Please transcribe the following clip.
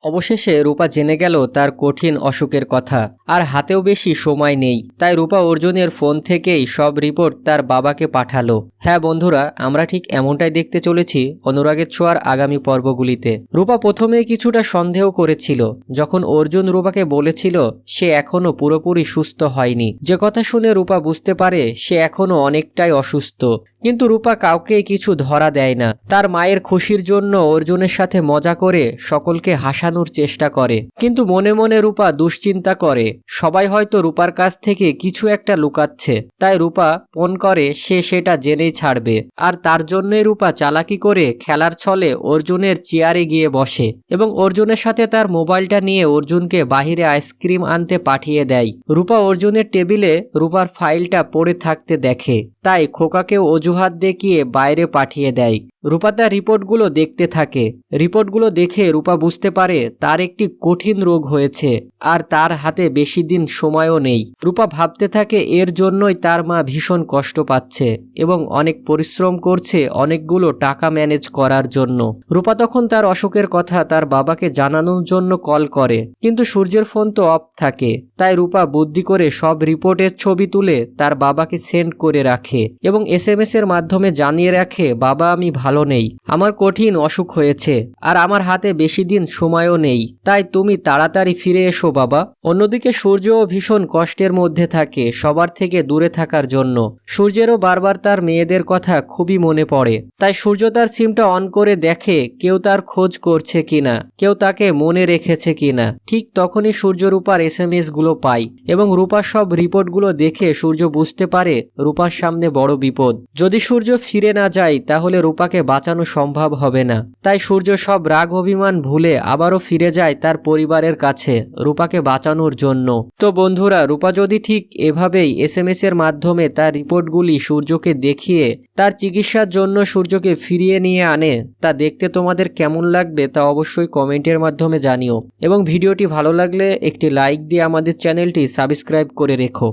অবশেষে রূপা জেনে গেল তার কঠিন অসুখের কথা, আর হাতেও বেশি সময় নেই। তাই রূপা অর্জুনের ফোন থেকেই সব রিপোর্ট তার বাবাকে পাঠালো। হ্যাঁ বন্ধুরা, আমরা ঠিক এমনটাই দেখতে চলেছি অনুরাগের ছোঁয়ার আগামী পর্বগুলিতে। রূপা প্রথমে কিছুটা সন্দেহ করেছিল যখন অর্জুন রূপাকে বলেছিল সে এখনো পুরোপুরি সুস্থ হয়নি। যে কথা শুনে রূপা বুঝতে পারে সে এখনো অনেকটাই অসুস্থ। কিন্তু রূপা কাউকে কিছু ধরা দেয় না। তার মায়ের খুশির জন্য অর্জুনের সাথে মজা করে সকলকে হাসানোর চেষ্টা করে। কিন্তু মনে মনে রূপা দুশ্চিন্তা করে সবাই হয়তো রূপার কাছ থেকে কিছু একটা লুকাচ্ছে। তাই রূপা ফোন করে সে সেটা জেনেই ছাড়বে। আর তার জন্যই রূপা চালাকি করে খেলার ছলে অর্জুনের চেয়ারে গিয়ে বসে এবং অর্জুনের সাথে তার মোবাইলটা নিয়ে অর্জুনকে বাহিরে আইসক্রিম আনতে পাঠিয়ে দেয়। রূপা অর্জুনের টেবিলে রূপার ফাইলটা পড়ে থাকতে দেখে, তাই খোকাকে অজুহাত দেখিয়ে বাইরে পাঠিয়ে দেয়। রূপা তার রিপোর্টগুলো দেখতে থাকে। রিপোর্টগুলো দেখে রূপা বুঝতে পারে তার একটি কঠিন রোগ হয়েছে আর তার হাতে বেশি দিন সময়ও নেই। রূপা ভাবতে থাকে এর জন্যই তার মা ভীষণ কষ্ট পাচ্ছে এবং অনেক পরিশ্রম করছে অনেকগুলো টাকা ম্যানেজ করার জন্য। রূপা তখন তার অসুখের কথা তার বাবাকে জানানোর জন্য কল করে, কিন্তু সূর্যের ফোন তো অফ থাকে। তাই রূপা বুদ্ধি করে সব রিপোর্টের ছবি তুলে তার বাবাকে সেন্ড করে রাখে এবং SMS এর মাধ্যমে জানিয়ে রাখে, বাবা আমি ভালো নেই, আমার কঠিন অসুখ হয়েছে আর আমার হাতে বেশি দিন সময়ও নেই, তাই তুমি তাড়াতাড়ি ফিরে এসো বাবা। অন্যদিকে সূর্যও ভীষণ কষ্টের মধ্যে থাকে সবার থেকে দূরে থাকার জন্য। সূর্যেরও বারবার তার মেয়েদের কথা খুবই মনে পড়ে। তাই সূর্য তার সিমটা অন করে দেখে কেউ তার খোঁজ করছে কিনা, কেউ তাকে মনে রেখেছে কিনা। ঠিক তখনই সূর্য রূপার SMS গুলো পায় এবং রূপার সব রিপোর্টগুলো দেখে সূর্য বুঝতে পারে রূপার সামনে বড় বিপদ। যদি সূর্য ফিরে না যায় তাহলে রূপাকে বাঁচানো সম্ভব হবে না। তাই সূর্য সব রাগ অভিমান ভুলে আবারও ফিরে যায় তার পরিবারের কাছে রূপাকে বাঁচানোর জন্য। তো বন্ধুরা, রূপা যদি ঠিক এভাবেই SMS এর মাধ্যমে তার রিপোর্টগুলি সূর্যকে দেখিয়ে তার চিকিৎসার জন্য সূর্যকে ফিরিয়ে নিয়ে আনে, তা দেখতে তোমাদের কেমন লাগবে তা অবশ্যই কমেন্টের মাধ্যমে জানিও এবং ভিডিওটি ভালো লাগলে একটি লাইক দিয়ে আমাদের চ্যানেলটি সাবস্ক্রাইব করে রেখো।